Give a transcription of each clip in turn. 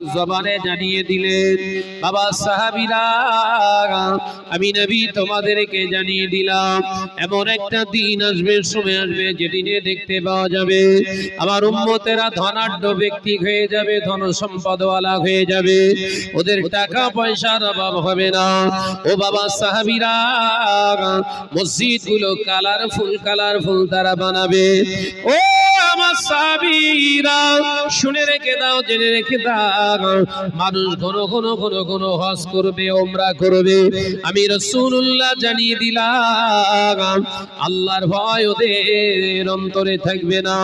জবানে জানিয়ে দিলেন, বাবা সাহাবীরা আমি নবী তোমাদেরকে জানিয়ে দিলাম এমন একটা দিন আসবে, সময় আসবে যেদিনে দেখতে পাওয়া যাবে আমার উম্মতেরা ধনাঢ্য ব্যক্তি হয়ে যাবে, ধন সম্পদওয়ালা হয়ে যাবে, ওদের টাকা পয়সার অভাব হবে না। ও বাবা সাহাবীরা মসজিদগুলো কালারফুল তারা বানাবে। ও আমার সাহাবীরা শুনে রেখে দাও, জেনে রেখে দাও, মানুষ ঘন হজ করবে, ওমরা করবে। আমি রাসূলুল্লাহ জানিয়ে দিলাম আল্লাহর ভয় ওদের অন্তরে থাকবে না,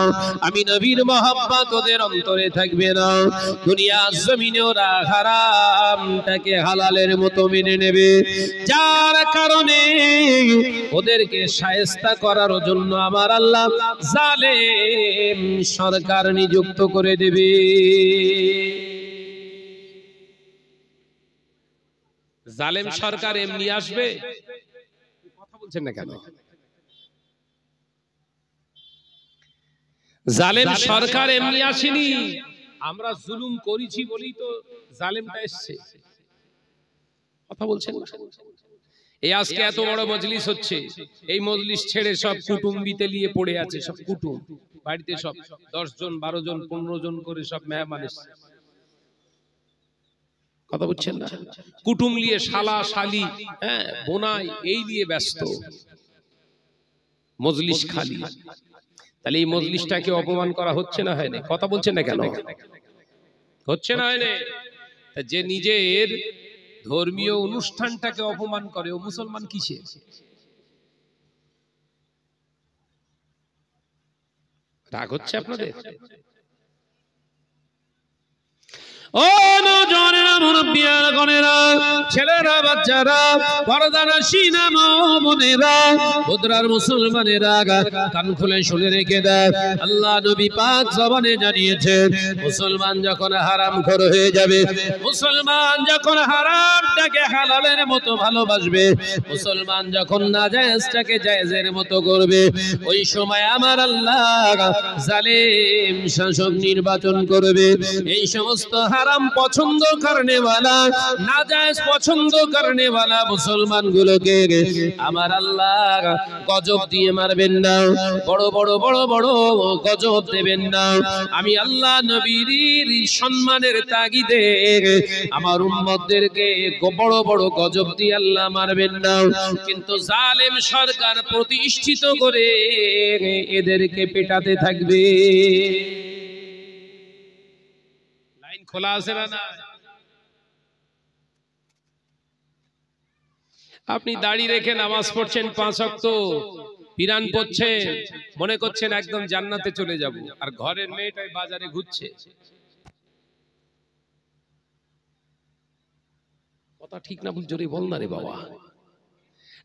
আমি নবীর মহব্বত ওদের অন্তরে থাকবে না। দুনিয়ার জমিনে ওরা হারামটাকে হালালের মতো মেনে নেবে, যার কারণে ওদেরকে শায়েস্তা করার জন্য আমার আল্লাহ জালেম সরকার নিযুক্ত করে দেবে। জালেম সরকার এমনি আসবে? কথা বলছেন না কেন? জালেম সরকার এমনি আসেনি, আমরা জুলুম করেছি বলেই তো জালেমটা এসেছে। কথা বলছেন না? এই আজকে এত বড় মজলিস হচ্ছে, এই মজলিস ছেড়ে সব কুটুম্বিতে নিয়ে পড়ে আছে, সব কুটুম বাড়িতে সব 10 জন 12 জন 15 জন করে সব মেহমান এসেছে। কথা বুঝছেন না? কুটুম নিয়ে শালা শালি বোনাই এই নিয়ে ব্যস্ত, মজলিস খালি। তাহলে এই মজলিসটাকে অপমান করা হচ্ছে না, হয় না? কথা বলছেন না কেন? হচ্ছে না, হয় না? যে নিজের ধর্মীয় অনুষ্ঠানটাকে অপমান করে ও মুসলমান কিসে? রাগ হচ্ছে আপনাদের? ও নওজওয়ানেরা, মুরব্বিয়ারা, গণেরা, ছেলেরা, বাচ্চারা, পর্দানশীনা বোনেরা, ভদ্রার মুসলমানেরা, কান খুলে শুনে রেখে দেয়, আল্লাহ নবী পাক জবানে জানিয়েছেন মুসলমান যখন হারামখোর হয়ে যাবে, মুসলমান যখন হারামটাকে হালালের মতো ভালোবাসবে, মুসলমান যখন নাজায়েজটাকে জায়েজের মতো করবে, ওই সময় আমার আল্লাহ জালেম শাসক নির্বাচন করবে। এই সমস্ত হারাম পছন্দ করনে वाला, নাজায়েজ পছন্দ করনে वाला মুসলমান গুলোকে আমার আল্লাহ গজব দিয়ে মারবেন না, বড় বড় গজব দেবেন না। আমি আল্লাহ নবীর সম্মানের তাগিদে আমার উম্মতদেরকে বড় গজব দিয়ে আল্লাহ মারবেন না, কিন্তু জালেম সরকার প্রতিষ্ঠিত করে এদেরকে পেটাতে থাকবে। খোলা আছে না? আপনি দাড়ি রেখে নামাজ পড়ছেন, 5 ওয়াক্ত পিরান পড়ছেন, মনে করছেন একদম জান্নাতে চলে যাব, আর ঘরের মেয়েটাই বাজারে ঘুরছে। কথা ঠিক না ভুল জোরে বল না রে বাবা।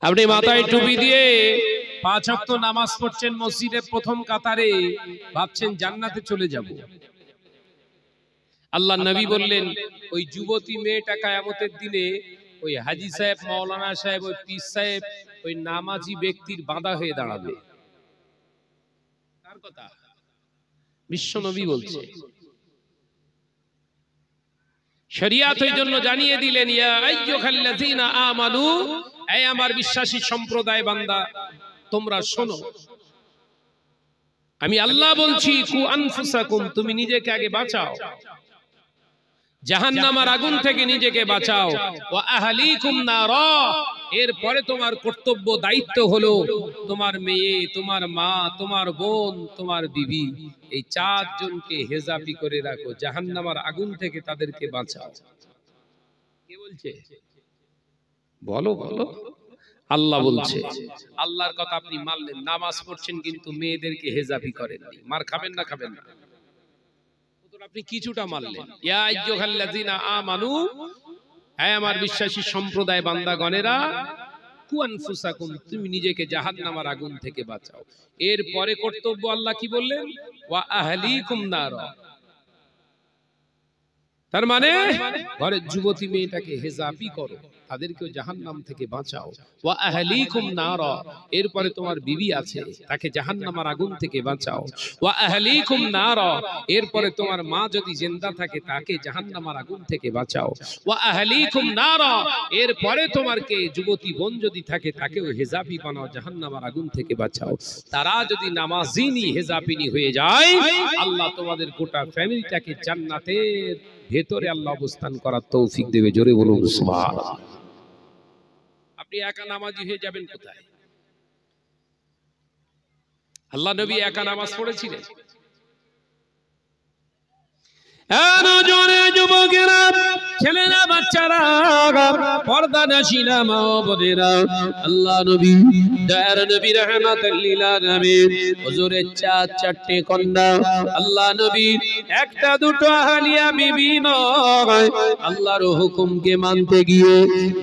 আপনি মাথায় টুপি দিয়ে 5 ওয়াক্ত নামাজ পড়ছেন মসজিদে প্রথম কাতারে, ভাবছেন জান্নাতে চলে যাব। আল্লাহ নবী বললেন ওই যুবতী মেয়েটা কিয়ামতের দিনে ওই হাজী সাহেব, মাওলানা সাহেব, ওই পীর সাহেব, ওই নামাজি ব্যক্তির বাধা হয়ে দাঁড়াবে। কার কথা? বিশ্ব নবী বলছে। শরীয়ত এই জন্য জানিয়ে দিলেন, ইয়া আইয়ুহাল্লাযীনা আমানু, হে আমার বিশ্বাসী সম্প্রদায় বান্দা তোমরা শোনো, আমি আল্লাহ বলছি, কু আনফুসাকুম, তুমি নিজেকে আগে বাঁচাও, জাহান্নামের আগুন থেকে নিজেকে বাঁচাও, ওয়া আহলিকুম নারা, এরপরে তোমার কর্তব্য দায়িত্ব হলো তোমার মেয়ে, তোমার মা, তোমার বোন, তোমার বিবি, এই 4 জনকে হেজাবি করে রাখো, জাহান্নামের আগুন থেকে তাদেরকে বাঁচাও। কে বলছে? বলো বলো। আল্লাহ বলছে। আল্লাহর কথা আপনি মানলেন, নামাজ পড়ছেন কিন্তু মেয়েদেরকে হেজাবি করেননি, মার খাবেন না? খাবেন না। আপনি কিছুটা মানলেন। ইয়া আইয়ুহাল্লাযীনা আমানু, হে আমার বিশ্বাসী সম্প্রদায় বান্দাগণেরা, কু আনফুসাকুম, তুমি নিজেকে জাহান্নামের আগুন থেকে বাঁচাও। এর পরে কর্তব্য আল্লাহ কি বললেন? ওয়া আহলিকুম নারা, তার মানে ঘরের যুবতী মেয়েটাকে হেজাবি করো, তাদেরকেও জাহান্নাম থেকে বাঁচাও। ওয়া আহলিকুম নারা, এরপরে তোমার বিবি আছে তাকে জাহান্নামের আগুন থেকে বাঁচাও। ওয়া আহলিকুম নারা, এরপরে তোমার মা যদি জিন্দা থাকে তাকে জাহান্নামের আগুন থেকে বাঁচাও। ওয়া আহলিকুম নারা, এরপরে তোমার কে যুবতী বোন যদি থাকে তাকেও হেজাবি বানাও, জাহান্নামের আগুন থেকে বাঁচাও। তারা যদি নামাজিনী হেজাবিনী হয়ে যায়, আল্লাহ তোমাদের গোটা ফ্যামিলিটাকে জান্নাতের ভেতরে আল্লাহ অবস্থান করার তৌফিক দেবে। জোরে বলুন সুবহানাল্লাহ। আপনি একা নামাজি হয়ে যাবেন কোথায়? আল্লাহ নবী একা নামাজ পড়েছিলেন। যুবকেরা, ছেলেরা, বাচ্চারা, পর্দানাশীরা, মা ও বোনেরা, আল্লাহ নবী দয়ার নবী রাহমাতুল লিল আলামিন হুজুরের চারটে কন্যা, আল্লাহ নবীর একটা দুটো আহলিয়া বিবি নয়, আল্লাহর হুকুমকে মানতে গিয়ে,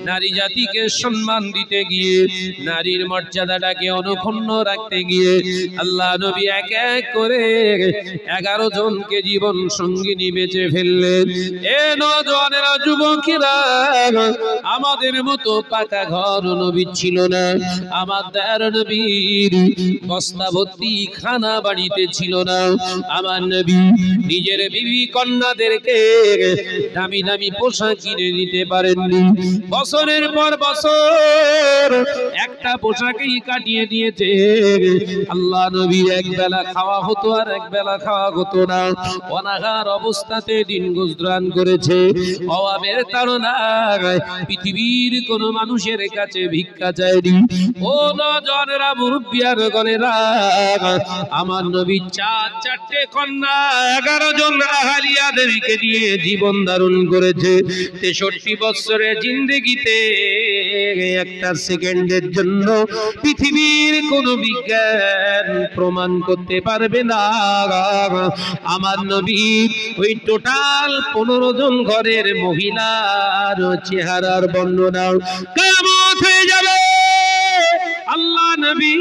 নারী জাতিকে সম্মান দিতে গিয়ে, নারীর মর্যাদাটাকে অনক্ষুণ্ণ রাখতে গিয়ে আল্লাহ নবী এক এক করে 11 জনকে জীবন সঙ্গিনী বেঁচে ফেললেন। এ নওজওয়ানেরা, যুবকেরা, আমাদের মতো পাকা ঘর নবীর ছিল না, আমাদের নবীর বস্তা ভর্তি খানা বাড়িতে ছিল না, আমার নবী নিজের বিবি কন্যাদেরকে দামি দামি পোশাক কিনে দিতে পারেননি। বছরের পর বছর একটা পোশাকেই কাটিয়ে দিয়েছে। আল্লাহ নবীর এক বেলা খাওয়া হতো আর এক বেলা খাওয়া হতো না, অনাহার অবস্থাতে দিন গুজরান করেছে। অভাবের তাড়নায় পৃথিবীর কোন মানুষের কাছে ভিক্ষা চায়নি। ও নওজওয়ানেরা, মুরব্বিয়ার গণেরা, আমার নবী চারটে কন্যা 11 জন আহলিয়াদেরকে দিয়ে জীবন ধারণ করেছে। 63 বছরের জিন্দেগিতে একটা সেকেন্ডের জন্য পৃথিবীর কোন বিজ্ঞান প্রমাণ করতে পারবে না আমার নবী ওই টোটাল 15 জন ঘরের মহিলার চেহারার বর্ণনা কিয়ামত হয়ে যাবে। আল্লাহ নবী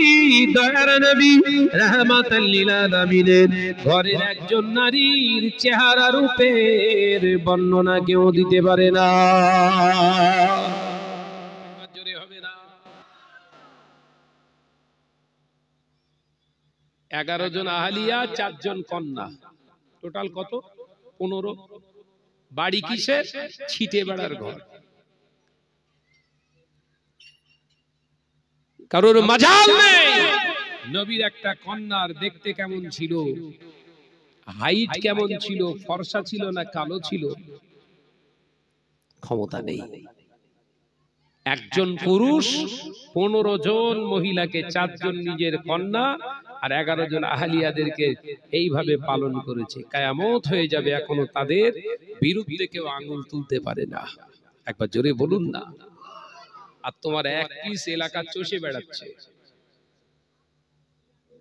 দয়ার নবী রাহমাতুল লিল আলামিনের ঘরের একজন নারীর চেহারা রূপের বর্ণনা কেউ দিতে পারে না। জোরে হবে না। 11 জন আহলিয়া, 4 জন কন্যা, টোটাল কত? 15। বাড়ি কিসের? ছিটে বেড়ার ঘর। কারোর মাজাল নেই। নবীর একটা কন্যার দেখতে কেমন ছিল, হাইট কেমন ছিল, ফর্সা ছিল না কালো ছিল, ক্ষমতা নেই। একজন পুরুষ 15 জন মহিলাকে, 4 জন নিজের কন্যা আর 11 জন আহলিয়াদেরকে এইভাবে পালন করেছে। কিয়ামত হয়ে যাবে, এখনো তাদের বিরুদ্ধে কেউ আঙ্গুল তুলতে পারে না। একবার জোরে বলুন না। আর তোমার এক পিস এলাকা চষে বেড়াচ্ছে।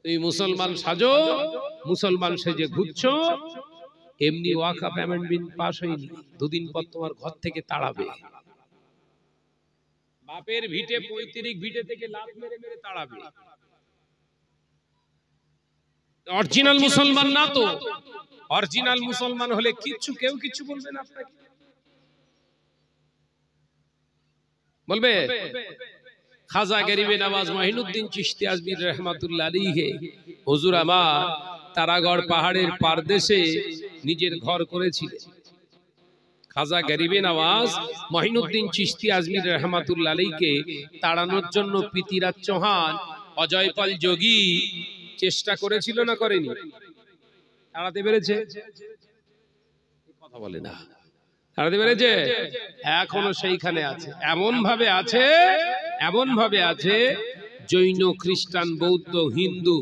তুমি মুসলমান সাজো, মুসলমান সেজে ঘুরছো, এমনি ওয়াকফ অ্যামেন্ডমেন্ট পাস হয়নি, 2 দিন পর তোমার ঘর থেকে তাড়াবে। বাপের ভিটে 35 ভিটে থেকে লাত মেরে মেরে তাড়াবে। অরিজিনাল মুসলমান না তো। অরিজিনাল মুসলমান হলে কেউ কিছু বলবে না আপনাকে। বলবে খাজা গরিবে নওয়াজ মঈনুদ্দিন চিশতি আজমির রহমাতুল্লাহ আলাইহি হুজুর আমার তারাগড় পাহাড়ের পারদেশে নিজের ঘর করেছিলেন। খাজা গরিবে নওয়াজ মঈনুদ্দিন চিশতি আজমির রহমাতুল্লাহ আলাইহিকে তাড়ানোর জন্য পৃথিরাজ চৌহান, অজয়পাল যোগী চেষ্টা করেছিল না করেনি? তাড়াতে পেরেছে? কথা বলে না। তাড়াতে পেরেছে? এখনো সেইখানে আছে। এমন ভাবে আছে জৈন, খ্রিস্টান, বৌদ্ধ, হিন্দু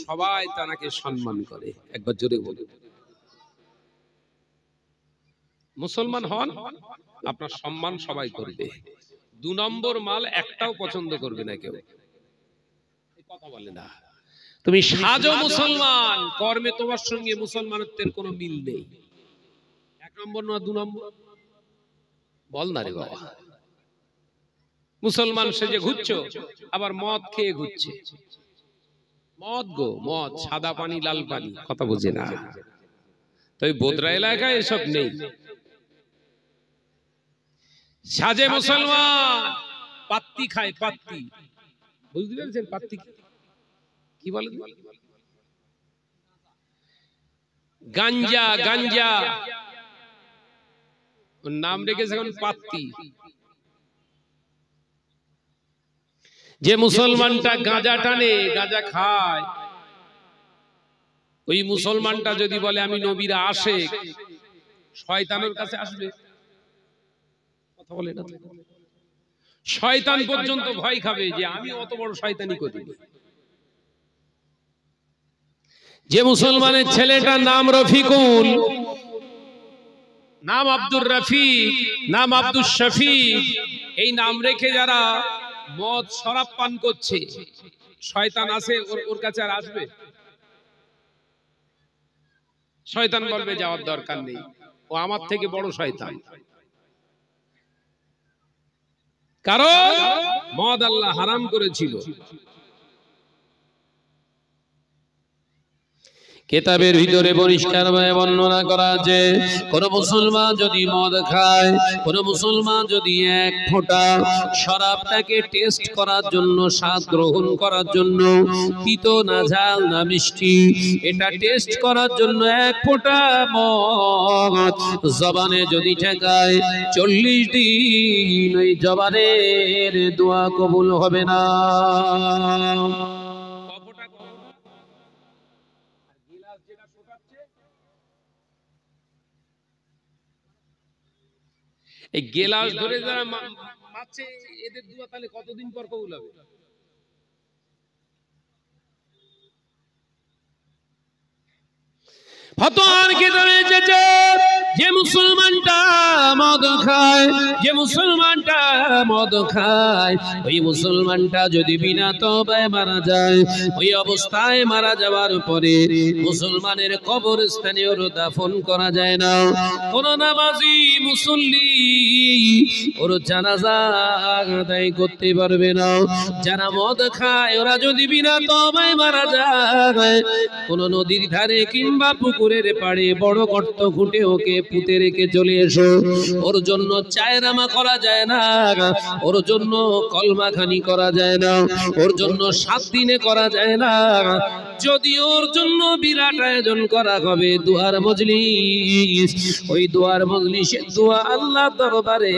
সবাই তাকে সম্মান করে। একবার জোরে বলুন। মুসলমান হন, আপনার সম্মান সবাই করবে। 2 নম্বর মাল একটাও পছন্দ করবে না কেউ। কথা বলে না। তুমি সাজো মুসলমান, কর্মে তোমার সঙ্গে মুসলমানত্বের কোনো মিল নেই। 1 নম্বর না 2 নম্বর? বল না রে বাবা। মুসলমান সেজে ঘুরছো, আবার মদ খেয়ে ঘুরছে। মদ, সাদা পানি লাল পানি, কথা বুঝে না। তো এই বোদরা এলাকায় এসব নেই। সাজে মুসলমান, পাত্তি খায়, পাত্তি। বুঝতে পেরেছেন পাত্তি কি বলে? গাঞ্জা, গাঞ্জা ওর নাম রেখেছে এখন পাত্তি। যে মুসলমানটা গাঁজা টানে, গাঁজা খায়, ওই মুসলমানটা যদি বলে আমি নবীর আশিক, শয়তানের কাছে আসবে? কথা বলে না? শয়তান পর্যন্ত ভয় খাবে যে আমি অত বড় শয়তানি করি। যে মুসলমানের ছেলেটার নাম রফিকুল, নাম আব্দুর রফিক, নাম আব্দুল শফিক, এই নাম রেখে যারা মদ শরাব পান করছে, শয়তান আছে ওর কাছে আর আসবে? শয়তান বলবে যাওয়ার দরকার নেই, ও আমার থেকে বড় শয়তান। কারণ মদ আল্লাহ হারাম করেছিল। কিতাবের ভিতরে পরিষ্কারভাবে বর্ণনা করা আছে, কোন মুসলমান যদি মদ খায়, কোন মুসলমান যদি এক ফোঁটা শরাবটাকে টেস্ট করার জন্য, স্বাদ গ্রহণ করার জন্য, তিতো না ঝাল না মিষ্টি, এটা টেস্ট করার জন্য এক ফোঁটা মদ জবানে যদি ঠেকায়, 40 দিন ওই জবানের দোয়া কবুল হবে না। এই গেলাস ধরে যারা মারছে, এদের দোয়া তাহলে কতদিন পর কবুল হবে? ফতোয়ার কিতাবে এসেছে, যে মুসলমানটা মদ খায়, যে মুসলমানটা মদ খায়, ওই মুসলমানটা যদি বিনা তওবায় মারা যায়, ওই অবস্থায় মারা যাওয়ার পরে মুসলমানের কবরস্থানে ওর দাফন করা যায় না। কোন নামাজি মুসল্লি ওর জানাজা আদায় করতে পারবে না। যারা মদ খায় ওরা যদি বিনা তওবায় মারা যায়, কোন নদীর ধারে কিংবা পুকুরের পাড়ে বড় গর্ত খুঁটে ওকে পুঁতে রেখে চলে এসো, ওর জন্য চায়নামা করা যায় না, ওর জন্য কলমাখানি করা যায় না, ওর জন্য 7 দিনে করা যায় না। যদি ওর জন্য বিরাট আয়োজন করা হবে দুয়ার মজলিস, ওই দুয়ার মজলিসের দোয়া আল্লাহ দরবারে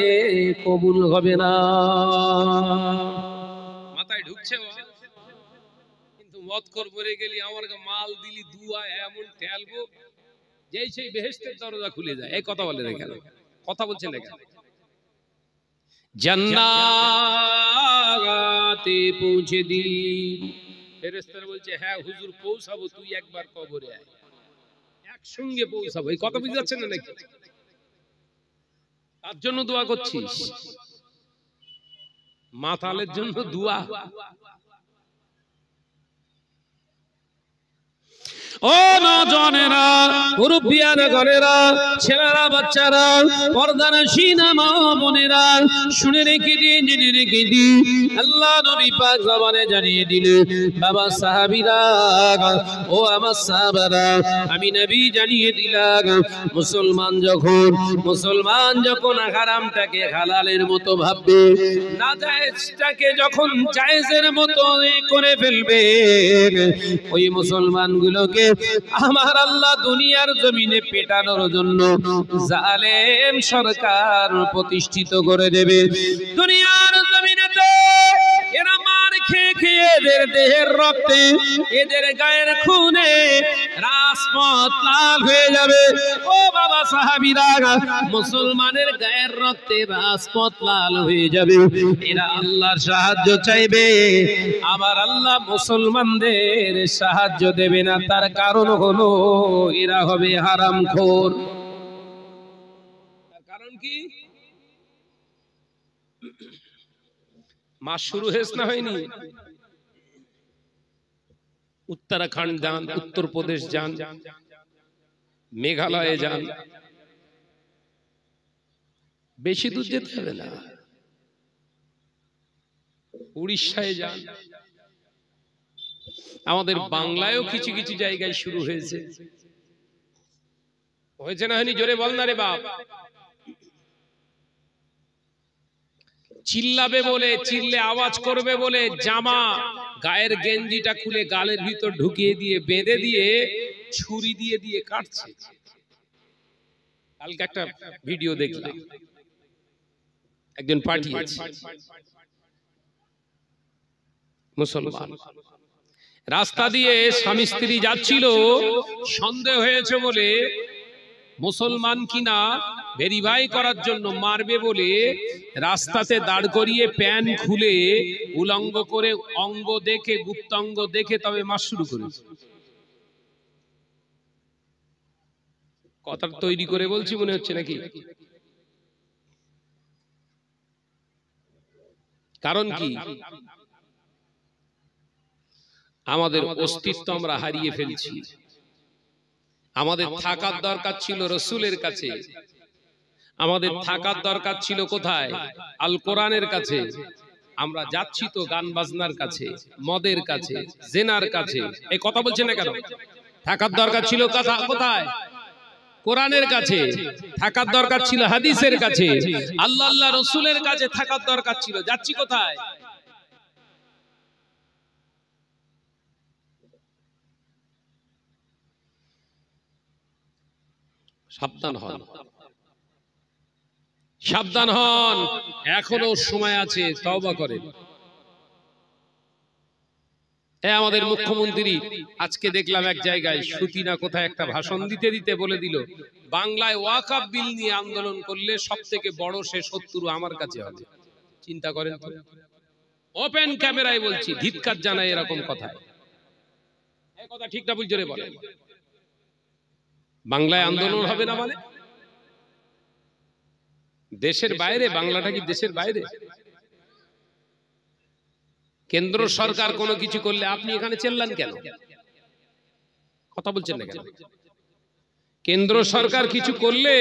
কবুল হবে না। মাথায় ঢুকছে? কিন্তু মদ কর পড়ে গেলি, আমার মাল দিলি, দুয়া এমন ঠেলবো যেই সেই বেহেশতের দরজা খুলে যায়। এই কথা বলে রেখে, কথা বলছেন রেখে, জান্নাতে পৌঁছে দিন। ফেরেশতারা বলছে হ্যাঁ হুজুর পৌঁছাবো, তুই একবার কবরে আয়, একসঙ্গে পৌঁছাবো। এই কথা বুঝতে যাচ্ছে না নাকি? তার জন্য দোয়া করছিস, মাতালের জন্য দোয়া। ও নওজওয়ানেরা, মুরব্বিয়ানা ঘরেরা, ছেলেরা, বাচ্চারা, পর্দানশীনা মা বোনেরা, শুনে রেখে দিন, জেনে রেখে দিন, আল্লাহ নবী পাক জবানে জানিয়ে দিলেন, বাবা সাহাবীরা, ও আমার সাহাবারা, আমি নবী জানিয়ে দিলাম, মুসলমান যখন হারামটাকে হালালের মতো ভাববে, নাজায়েজটাকে যখন জায়েজের মতো করে ফেলবে, ওই মুসলমানগুলোকে আমার আল্লাহ দুনিয়ার জমিনে পেটানোর জন্য জালেম সরকার প্রতিষ্ঠিত করে দেবে। দুনিয়ার জমিনেতে এরা মার খেয়ে খেয়ে এদের দেহের রক্তে, এদের গায়ের খুনে রাজপথ লাল হয়ে যাবে। ও বাবা সাহাবীরা, মুসলমানের গায়ের রক্তে রাজপথ লাল হয়ে যাবে। এরা আল্লাহর সাহায্য চাইবে, আমার আল্লাহ মুসলমানদের সাহায্য দেবে না। তার কারণ হলো এরা হবে হারামখোর। তার কারণ কি? মাস শুরু হয়েছে না হয়নি? উত্তরাখণ্ড যান, উত্তরপ্রদেশ যান, মেঘালয়ে যান, বেশি দূর যেতে হবে না, উড়িষ্যায় যান, আমাদের বাংলায়ও কিছু কিছু জায়গায় শুরু হয়েছে। হয়েছে না হয়নি? জোরে বল না রে বাপ। চিল্লাবে বলে, চিল্লে আওয়াজ করবে বলে জামা গায়ের গেঞ্জিটা খুলে গালের ভিতর ঢুকিয়ে দিয়ে বেঁধে দিয়ে ছুরি দিয়ে দিয়ে কাটছে। কালকে একটা ভিডিও দেখলাম, একজন পাঠিয়েছে, মুসলমান রাস্তা দিয়ে স্বামী স্ত্রী যাচ্ছিল, সন্দেহ হয়েছে বলে মুসলমান কিনা ভেরিফাই করার জন্য মারবে বলে রাস্তাতে দাঁড় করিয়ে প্যান্ট খুলে উলঙ্গ করে অঙ্গ দেখে, গুপ্তাঙ্গ দেখে তবে মার শুরু করেছে। কথা তৈরি করে বলছি মনে হচ্ছে নাকি? কারণ কি? আমাদের অস্তিত্ব আমরা হারিয়ে ফেলছি। আমাদের থাকার দরকার ছিল রসুলের কাছে, আমাদের থাকার দরকার ছিল কোথায়? আল কোরআনের কাছে। আমরা যাচ্ছি তো গান বাজনার কাছে, মদের কাছে, জেনার কাছে। এই কথা বলছেন না কেন? থাকার দরকার ছিল কোথায়? কোরআনের কাছে। থাকার দরকার ছিল হাদিসের কাছে, আল্লাহ রসুলের কাছে থাকার দরকার ছিল। যাচ্ছি কোথায়? সাবধান হন, সাবধান হন, এখনো সময় আছে, তওবা করেন। আমাদের মুখ্যমন্ত্রী আজকে দেখলাম এক জায়গায় সুতিনা কোথায় একটা ভাষণ দিতে দিতে বলে দিল, বাংলায় ওয়াকফ বিল নিয়ে আন্দোলন করলে সব থেকে বড় সে শত্রু আমার কাছে হবে। চিন্তা করেন তো, ওপেন ক্যামেরায় বলছি, ধিক্কার জানাই এরকম কথা। এই কথা ঠিক না বুঝে বলেন? বাংলায় আন্দোলন হবে না মানে? দেশের বাইরে? বাংলাটা কি দেশের বাইরে? কেন্দ্র সরকার কোনো কিছু করলে আপনি এখানে চেল্লান কেন? কথা বলছেন না কেন? কেন্দ্র সরকার কিছু করলে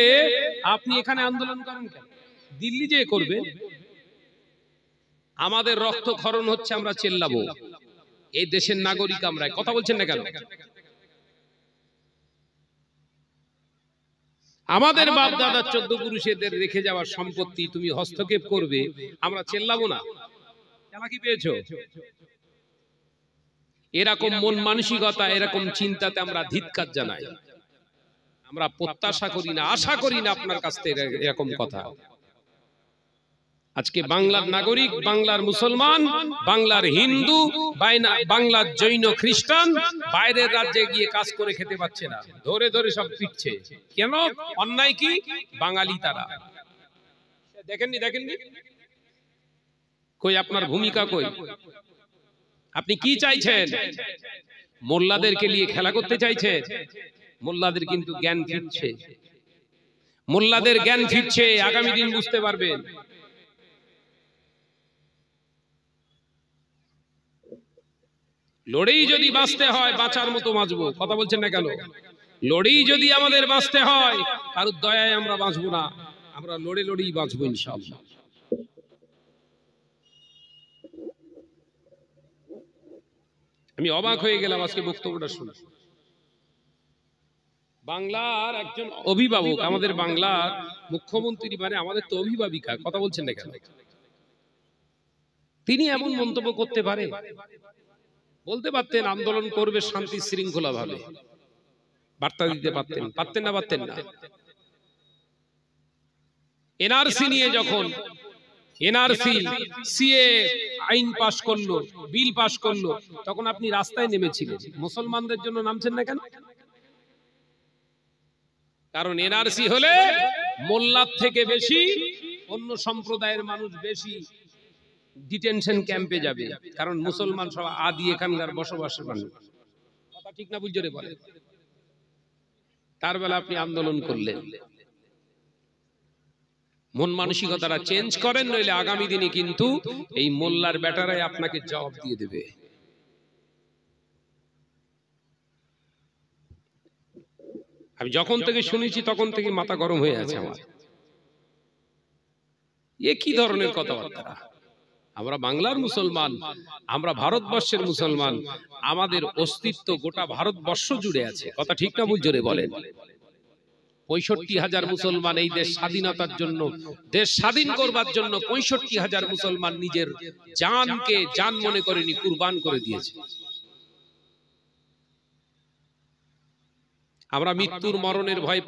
আপনি এখানে আন্দোলন করেন কেন? দিল্লি যে করবে। আমাদের রক্তক্ষরণ হচ্ছে, আমরা চেল্লাবো। এই দেশের নাগরিক আমরা। কথা বলছেন না কেন? আমাদের বাপ দাদার 14 পুরুষেদের রেখে যাওয়ার সম্পত্তি তুমি হস্তক্ষেপ করবে, আমরা চেল্লাবো না? চালাকি পেয়েছো? এরকম মন মানসিকতা, এরকম চিন্তাতে আমরা ধিক্কার জানাই। আমরা প্রত্যাশা করি না, আশা করি না আপনার কাছ থেকে এরকম কথা। আজকে বাংলার নাগরিক, বাংলার মুসলমান, বাংলার হিন্দু, বাংলার জৈন খ্রিস্টান বাইরের রাজ্যে গিয়ে কাজ করে খেতে পাচ্ছে না, ধরে ধরে সব পিটছে। কেন? অন্যায় কি? বাঙালি তারা। দেখেননি? দেখেননি? কই আপনার ভূমিকা কই? আপনি কি চাইছেন? মোল্লাদেরকে নিয়ে খেলা করতে চাইছেন? মোল্লাদের কিন্তু জ্ঞান ফিরছে, মোল্লাদের জ্ঞান ফিরছে, আগামী দিন বুঝতে পারবেন। লড়েই যদি বাঁচতে হয়, বাঁচার মতো বাঁচবো। কথা বলছেন না কেন? লড়েই যদি আমাদের বাঁচতে হয়, কারোর দয়ায় আমরা বাঁচবো না, আমরা লড়ে লড়েই বাঁচবো ইনশাআল্লাহ। আমি অবাক হয়ে গেলাম আজকে বক্তব্যটা শুনে। বাংলার একজন অভিভাবক, আমাদের বাংলার মুখ্যমন্ত্রী, মানে আমাদের তো অভিভাবিকা। কথা বলছেন না কেন? তিনি এমন মন্তব্য করতে পারে? বলতে পারতেন আন্দোলন করবে শান্তি শৃঙ্খলা ভাবে, বার্তা দিতে পারতেন। পারতেন না? পারতেন না? এনআরসি নিয়ে যখন এনআরসি সিএ আইন পাশ করলো, বিল পাশ করলো, তখন আপনি রাস্তায় নেমেছিলেন। মুসলমানদের জন্য নামছেন না কেন? কারণ এনআরসি হলে মোল্লার থেকে বেশি অন্য সম্প্রদায়ের মানুষ বেশি ডিটেনশন ক্যাম্পে যাবে, কারণ মুসলমান সব আদি এখানকার বসবাসের মানুষ। কথা ঠিক না বুঝে বলে? তার বেলা আপনি আন্দোলন করলেন। মন মানসিকতাটা চেঞ্জ করেন, নইলে আগামী দিনে কিন্তু এই মোল্লার ব্যাটারাই আপনাকে জবাব দিয়ে দেবে। আমি যখন থেকে শুনেছি তখন থেকে মাথা গরম হয়ে আছে আমার। এ কি ধরনের কথাবার্তা? আমরা বাংলার মুসলমান, আমরা ভারতবর্ষের মুসলমান, আমাদের অস্তিত্ব গোটা ভারতবর্ষ জুড়ে আছে। কথা ঠিক না ভুল জোরে বলেন? ৬৫,০০০ মুসলমান এই দেশ স্বাধীনতার জন্য, দেশ স্বাধীন করবার জন্য ৬৫,০০০ মুসলমান নিজের জানকে জান মনে করেনি, কুরবান করে দিয়েছে। আমরা মৃত্যুর মরণের ভয়